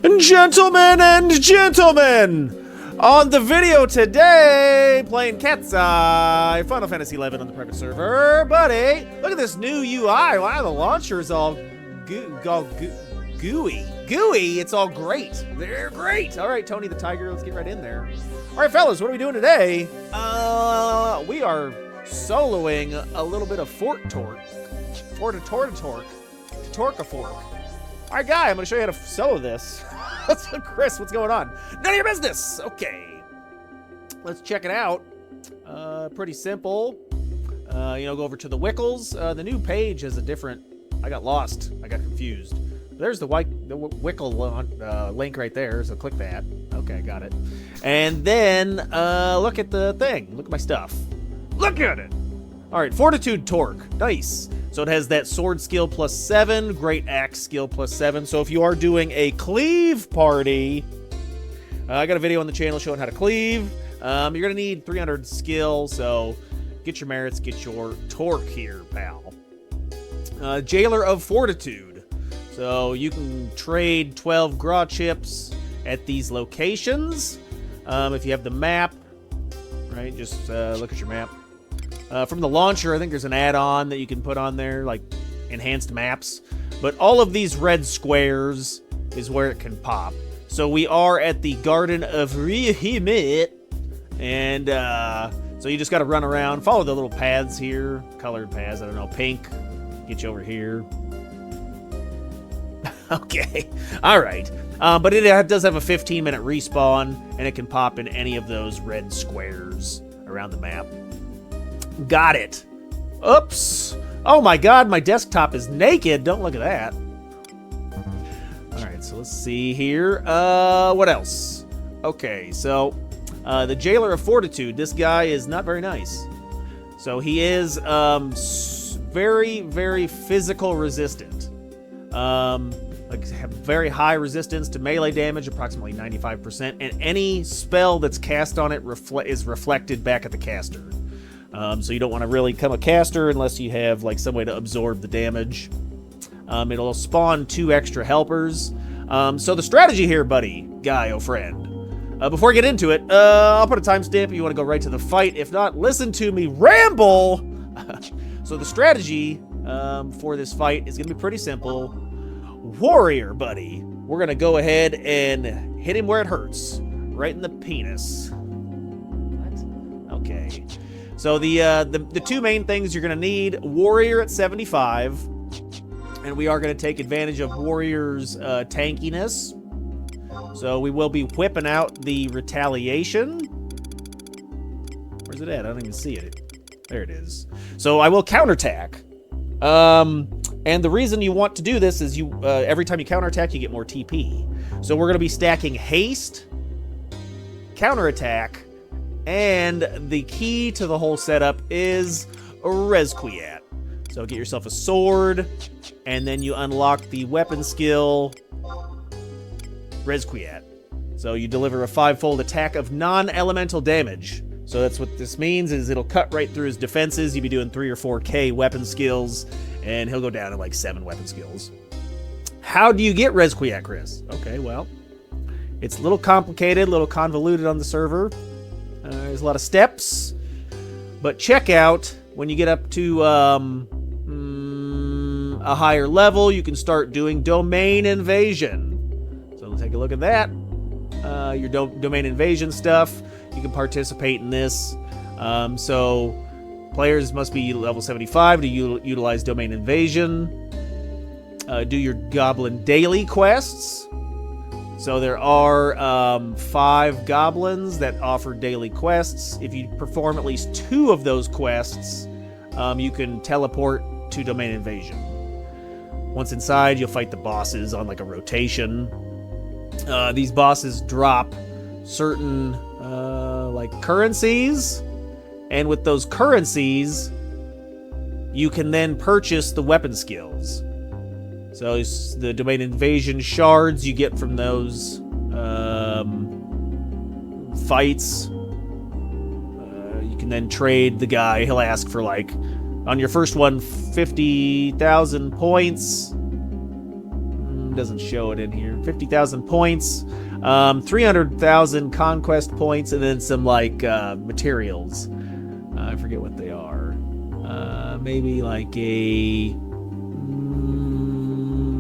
Gentlemen and gentlemen, on the video today, playing Catseye, Final Fantasy XI on the private server. Buddy, look at this new UI. Wow, the launcher is all gooey. Gooey, it's all great. They're great. All right, Tony the Tiger, let's get right in there. All right, fellas, what are we doing today? We are soloing a little bit of Fortitude Torque. Torque a fork. All right, guy, I'm gonna show you how to solo this. Chris, what's going on? None of your business. Okay, let's check it out. Pretty simple. Go over to the Wickles. The new page has a different. I got lost. I got confused. There's the Wickle link right there. So click that. Okay, got it. And then look at the thing. Look at my stuff. Look at it. All right, Fortitude Torque. Nice. So it has that sword skill +7, great axe skill +7. So if you are doing a cleave party, I got a video on the channel showing how to cleave. You're gonna need 300 skill, so get your merits, get your torque here, pal. Jailer of Fortitude. So you can trade 12 Ghrah chips at these locations. If you have the map, right, just look at your map. From the launcher, I think there's an add-on that you can put on there, like enhanced maps. But all of these red squares is where it can pop. So we are at the Garden of Ru'Hmet, and so you just got to run around, follow the little paths here, colored paths. I don't know, pink, get you over here. Okay, all right. But it does have a 15-minute respawn, and it can pop in any of those red squares around the map. Got it. Oops. Oh my god, my desktop is naked. Don't look at that. Alright, so let's see here. What else? Okay, so the Jailer of Fortitude. This guy is not very nice. So he is very, very physical resistant. Have very high resistance to melee damage, approximately 95%, and any spell that's cast on it is reflected back at the caster. So you don't want to really become a caster unless you have like some way to absorb the damage. It'll spawn 2 extra helpers. So the strategy here, buddy, guy, friend. Before I get into it, I'll put a timestamp if you want to go right to the fight. If not, listen to me ramble. So the strategy for this fight is going to be pretty simple. Warrior, buddy. We're going to go ahead and hit him where it hurts. Right in the penis. What? Okay. So the 2 main things you're going to need, Warrior at 75, and we are going to take advantage of Warrior's tankiness. So we will be whipping out the Retaliation. Where's it at? I don't even see it. There it is. So I will counterattack. And the reason you want to do this is every time you counterattack, you get more TP. So we're going to be stacking Haste, Counterattack, and the key to the whole setup is Resquiat. So get yourself a sword, and then you unlock the weapon skill, Resquiat. So you deliver a 5-fold attack of non-elemental damage. So that's what this means, is it'll cut right through his defenses. You'll be doing 3 or 4K weapon skills, and he'll go down to like 7 weapon skills. How do you get Resquiat, Chris? Okay, well, it's a little complicated, a little convoluted on the server. There's a lot of steps, but check out when you get up to a higher level, you can start doing domain invasion. So let's take a look at that. Your domain invasion stuff, you can participate in this. So players must be level 75 to utilize domain invasion. Do your goblin daily quests. So there are 5 goblins that offer daily quests. If you perform at least 2 of those quests, you can teleport to domain invasion. Once inside, you'll fight the bosses on like a rotation. These bosses drop certain like currencies, and with those currencies, you can then purchase the weapon skills. So the domain invasion shards you get from those fights. You can then trade the guy. He'll ask for, like, on your first one, 50,000 points. Doesn't show it in here. 50,000 points, 300,000 conquest points, and then some like materials. I forget what they are. Maybe like a...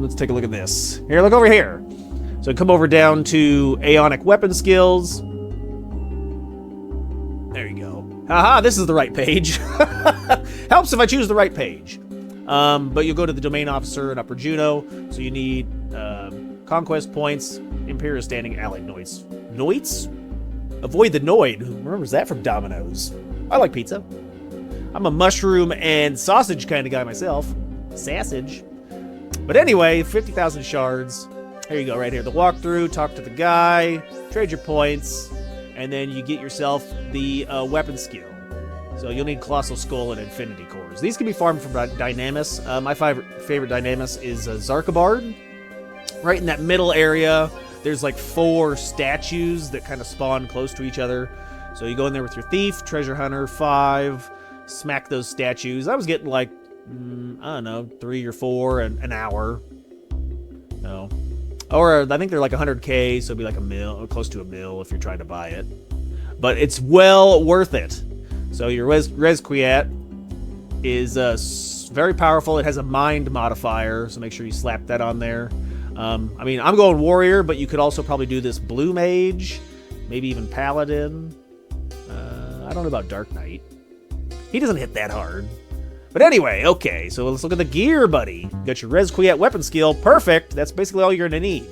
let's take a look at this. Here, look over here. So come over down to Aeonic Weapon Skills. There you go. Haha, this is the right page. Helps if I choose the right page. But you'll go to the Domain Officer in Upper Juno. So you need Conquest Points, Imperial Standing, Allied Noids. Noids? Avoid the Noid. Who remembers that from Domino's? I like pizza. I'm a mushroom and sausage kind of guy myself. Sausage. But anyway, 50,000 shards. Here you go, right here. The walkthrough, talk to the guy, trade your points, and then you get yourself the weapon skill. So you'll need Colossal Skull and Infinity Cores. These can be farmed from Dynamis. My favorite Dynamis is Zarkabard. Right in that middle area, there's like 4 statues that kind of spawn close to each other. So you go in there with your Thief, Treasure Hunter, 5, smack those statues. I was getting like, I don't know, 3 or 4 an hour. No. Or I think they're like 100K, so it'd be like a mil, close to a mil if you're trying to buy it. But it's well worth it. So your Resquiat is very powerful. It has a mind modifier, so make sure you slap that on there. I mean, I'm going Warrior, but you could also probably do this Blue Mage, maybe even Paladin. I don't know about Dark Knight. He doesn't hit that hard. But anyway, okay, so let's look at the gear, buddy. You got your Resquiat weapon skill. Perfect. That's basically all you're going to need.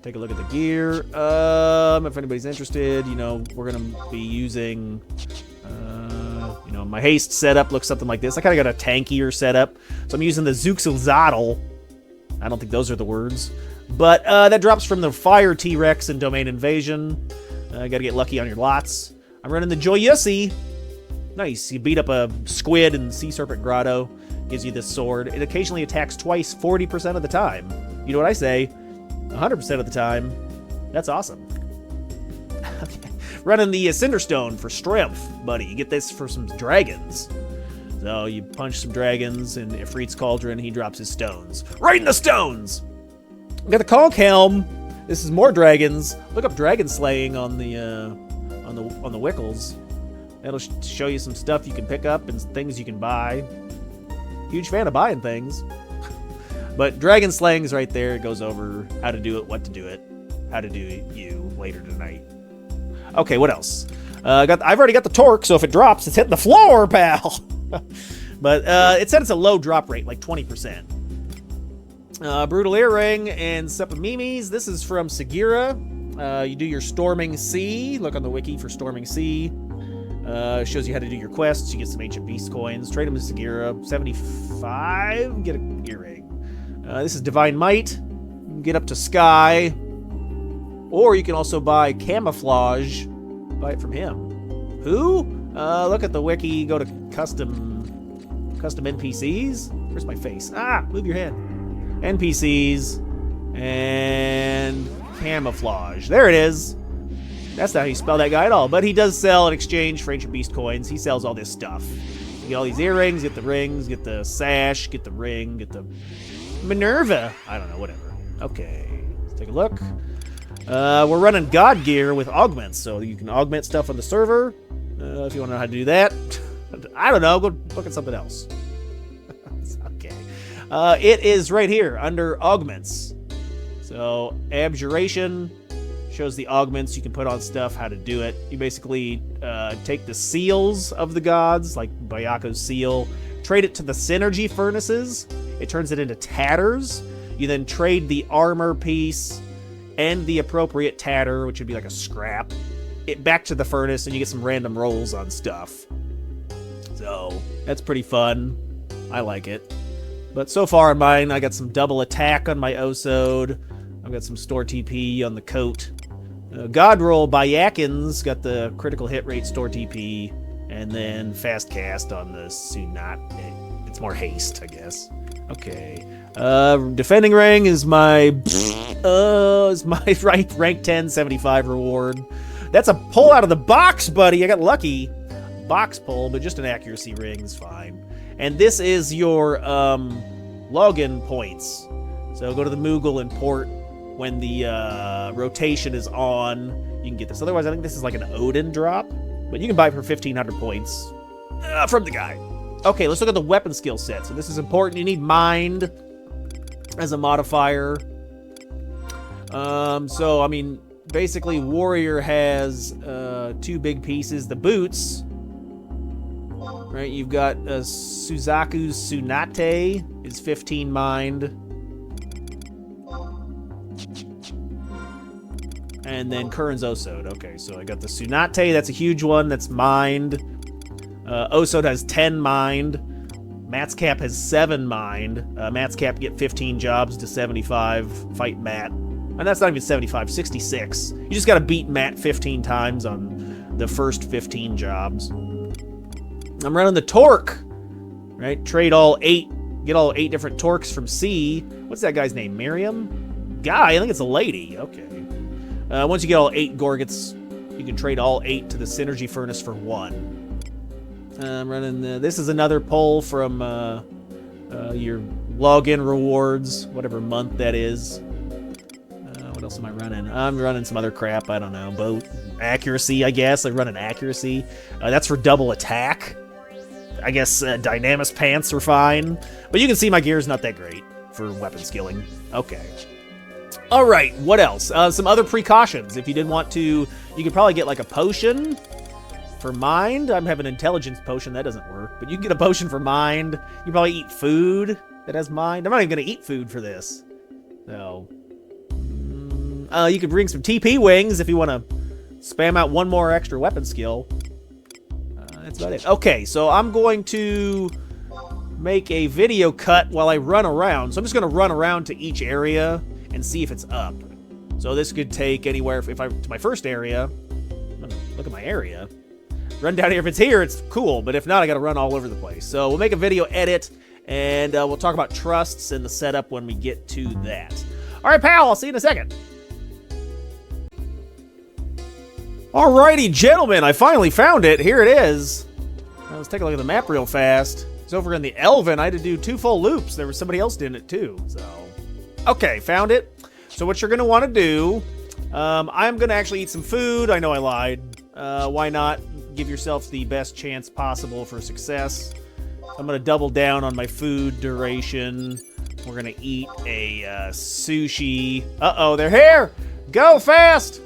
Take a look at the gear. If anybody's interested, you know, we're going to be using, you know, my haste setup looks something like this. I kind of got a tankier setup. So I'm using the Zuxilzadel. I don't think those are the words. But that drops from the Fire T-Rex in Domain Invasion. Got to get lucky on your lots. I'm running the Joyussi. Nice. You beat up a squid in Sea Serpent Grotto. Gives you this sword. It occasionally attacks twice 40% of the time. You know what I say? 100% of the time. That's awesome. Running the Cinderstone for strength, buddy. You get this for some dragons. So you punch some dragons in Ifrit's Cauldron. He drops his stones. Right in the stones! We got the Conch Helm. This is more dragons. Look up dragon slaying on the Wickles. That'll show you some stuff you can pick up and things you can buy. Huge fan of buying things. But dragon slaying's right there. It goes over how to do it, what to do it, how to do you later tonight. Okay, what else? I've already got the torque, so if it drops, it's hitting the floor, pal. But it said it's a low drop rate, like 20%. Brutal Earring and Sepimimis. This is from Sagira. You do your Storming Sea. Look on the wiki for Storming Sea. Shows you how to do your quests. You get some Ancient Beast coins. Trade them to Sagira. 75. Get an earring. This is Divine Might. You can get up to Sky. Or you can also buy Camouflage. Buy it from him. Who? Look at the wiki. Go to custom NPCs. Where's my face? Ah, move your head. NPCs and Camouflage. There it is. That's not how you spell that guy at all. But he does sell in exchange for Ancient Beast coins. He sells all this stuff. You get all these earrings, get the rings, get the sash, get the ring, get the Minerva. I don't know, whatever. Okay, let's take a look. We're running God Gear with augments, so you can augment stuff on the server. If you want to know how to do that. I don't know, go look at something else. Okay. It is right here under augments. So abjuration shows the augments you can put on stuff, how to do it. You basically take the seals of the gods, like Bayako's seal, trade it to the synergy furnaces. It turns it into tatters. You then trade the armor piece and the appropriate tatter, which would be like a scrap, it back to the furnace, and you get some random rolls on stuff. So that's pretty fun. I like it. But so far in mine, I got some double attack on my Osode. I've got some store TP on the coat. Godroll Bayakins got the critical hit rate store TP, and then fast cast on the Sunat. It's more haste, I guess. Okay. Defending ring is my rank 10 75 reward. That's a pull out of the box, buddy. I got lucky. Box pull, but just an accuracy ring is fine. And this is your login points. So go to the Moogle and port when the rotation is on. You can get this. Otherwise, I think this is like an Odin drop. But you can buy it for 1,500 points from the guy. Okay, let's look at the weapon skill set. So this is important. You need Mind as a modifier. So, I mean, basically, Warrior has 2 big pieces. The boots, right? You've got Suzaku's Tsunade is 15 Mind. And then Curran's Osode. Okay, so I got the Tsunade. That's a huge one. That's Mind. Osode has 10 Mind. Matt's Cap has 7 Mind. Matt's Cap get 15 jobs to 75. Fight Matt. And that's not even 75, 66. You just gotta beat Matt 15 times on the first 15 jobs. I'm running the Torque. Right? Trade all 8. Get all 8 different Torques from Sea. What's that guy's name? Miriam? Guy? I think it's a lady. Okay. Once you get all 8 Gorgets, you can trade all 8 to the Synergy Furnace for 1. I'm running this is another poll from your login rewards, whatever month that is. What else am I running? I'm running some other crap. I don't know. Boat accuracy, I guess. I run an accuracy. That's for double attack. I guess Dynamis pants are fine. But you can see my gear's not that great for weapon skilling. Okay. All right, what else? Some other precautions. If you didn't want to, you could probably get like a potion for Mind. I'm having an intelligence potion. That doesn't work. But you can get a potion for Mind. You can probably eat food that has Mind. I'm not even going to eat food for this. So, you could bring some TP wings if you want to spam out one more extra weapon skill. That's about it. Okay, so I'm going to make a video cut while I run around. So I'm just going to run around to each area and see if it's up. So this could take anywhere, if I to my first area, look at my area, run down here. If it's here, it's cool, but if not, I gotta run all over the place. So we'll make a video edit, and we'll talk about trusts and the setup when we get to that. All right, pal, I'll see you in a second. Alrighty, gentlemen, I finally found it. Here it is. Now, let's take a look at the map real fast. It's over in the Elven. I had to do 2 full loops. There was somebody else doing it too, so. Okay, found it. So what you're going to want to do, I'm going to actually eat some food. I know I lied. Why not give yourself the best chance possible for success? I'm going to double down on my food duration. We're going to eat a sushi. Uh-oh, they're here! Go fast!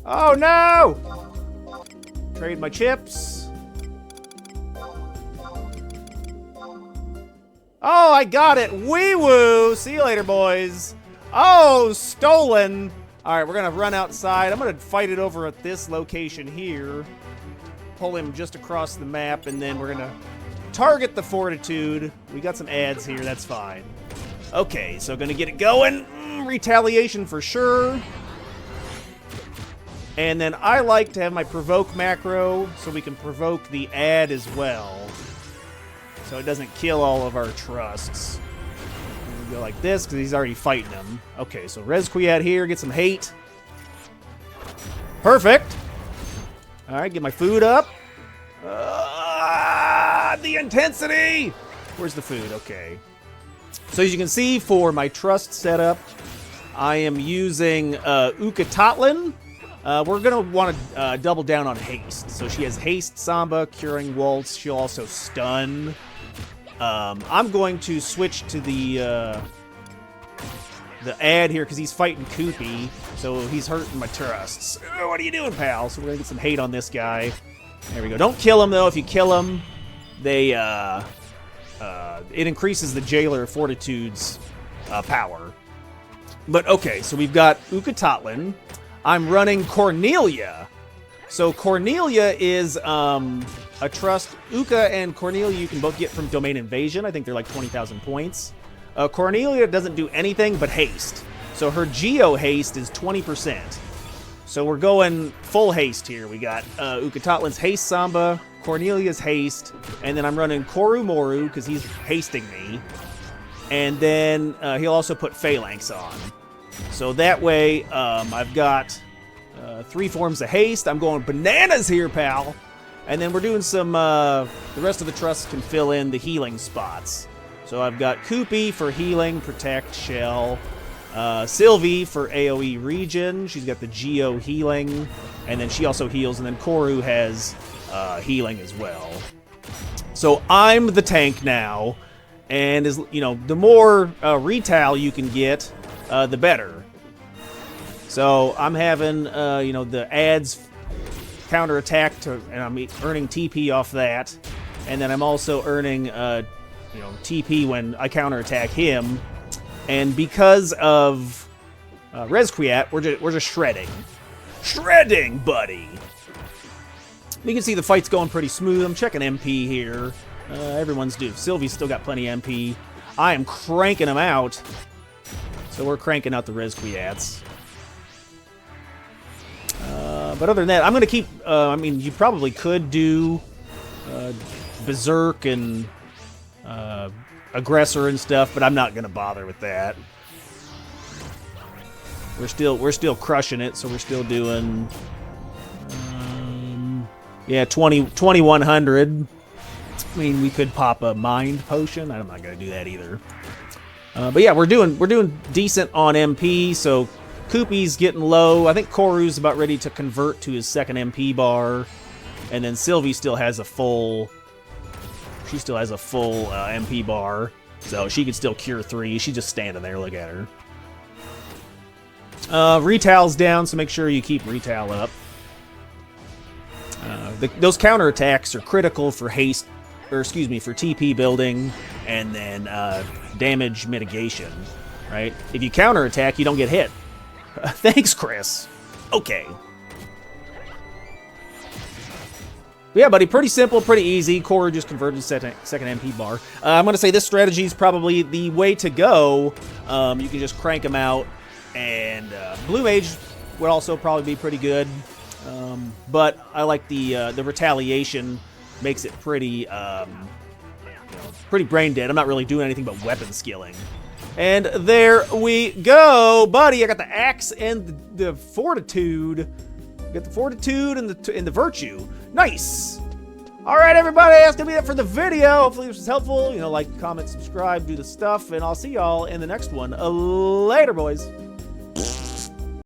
Oh, no! Trade my chips. Oh, I got it. Wee woo. See you later, boys. Oh, stolen. All right, we're going to run outside. I'm going to fight it over at this location here. Pull him just across the map, and then we're going to target the Fortitude. We got some ads here. That's fine. Okay, so going to get it going. Retaliation for sure. And then I like to have my provoke macro so we can provoke the ad as well. So it doesn't kill all of our trusts. We go like this because he's already fighting them. Okay, so Rezquiat here, get some hate. Perfect. All right, get my food up. The intensity! Where's the food? Okay. So as you can see, for my trust setup, I am using Ukatatlin. We're going to want to double down on haste. So she has haste, Samba, curing waltz. She'll also stun. I'm going to switch to the ad here because he's fighting Koopy, so he's hurting my trusts. What are you doing, pal? So we're going to get some hate on this guy. There we go. Don't kill him, though. If you kill him, they it increases the Jailer Fortitude's power. But, okay, so we've got Ukatatlin. I'm running Cornelia. So Cornelia is a trust. Uka and Cornelia you can both get from Domain Invasion. I think they're like 20,000 points. Cornelia doesn't do anything but haste. So her Geo haste is 20%. So we're going full haste here. We got Ukatatlin's haste Samba, Cornelia's haste, and then I'm running Koru Moru because he's hasting me. And then he'll also put Phalanx on. So that way I've got 3 forms of haste. I'm going bananas here, pal. And then we're doing some, the rest of the trusts can fill in the healing spots. So I've got Koopy for healing, protect, shell. Sylvie for AoE regen. She's got the Geo healing, and then she also heals, and then Koru has healing as well. So I'm the tank now, and the more retail you can get, the better. So I'm having the adds counter attack and I'm earning TP off that, and then I'm also earning TP when I counter attack him. And because of Rezquiat, we're just shredding. Shredding, buddy! You can see the fight's going pretty smooth. I'm checking MP here. Everyone's due. Sylvie's still got plenty of MP. I am cranking them out. So we're cranking out the Rezquiats. But other than that, I'm going to keep... you probably could do Berserk and... Aggressor and stuff, but I'm not gonna bother with that. We're still crushing it, so we're still doing 2100. I mean, we could pop a mind potion. I'm not gonna do that either. But yeah, we're doing decent on MP. So Koopy's getting low. I think Koru's about ready to convert to his second MP bar, and then Sylvie still has a full. She still has a full MP bar, so she can still cure 3. She's just standing there. Look at her. Retail's down, so make sure you keep retail up. Those counterattacks are critical for haste, for TP building, and then damage mitigation, right? If you counterattack, you don't get hit. Thanks, Chris. Okay. Yeah, buddy, pretty simple, pretty easy. Koru just converted second MP bar. I'm going to say this strategy is probably the way to go. You can just crank them out, and Blue Mage would also probably be pretty good. But I like the retaliation. Makes it pretty pretty brain dead. I'm not really doing anything but weapon skilling. And there we go, buddy. I got the axe and the fortitude. Got the fortitude and the virtue. Nice. All right, everybody. That's gonna be it for the video. Hopefully this was helpful. Like, comment, subscribe, do the stuff, and I'll see y'all in the next one. Later, boys.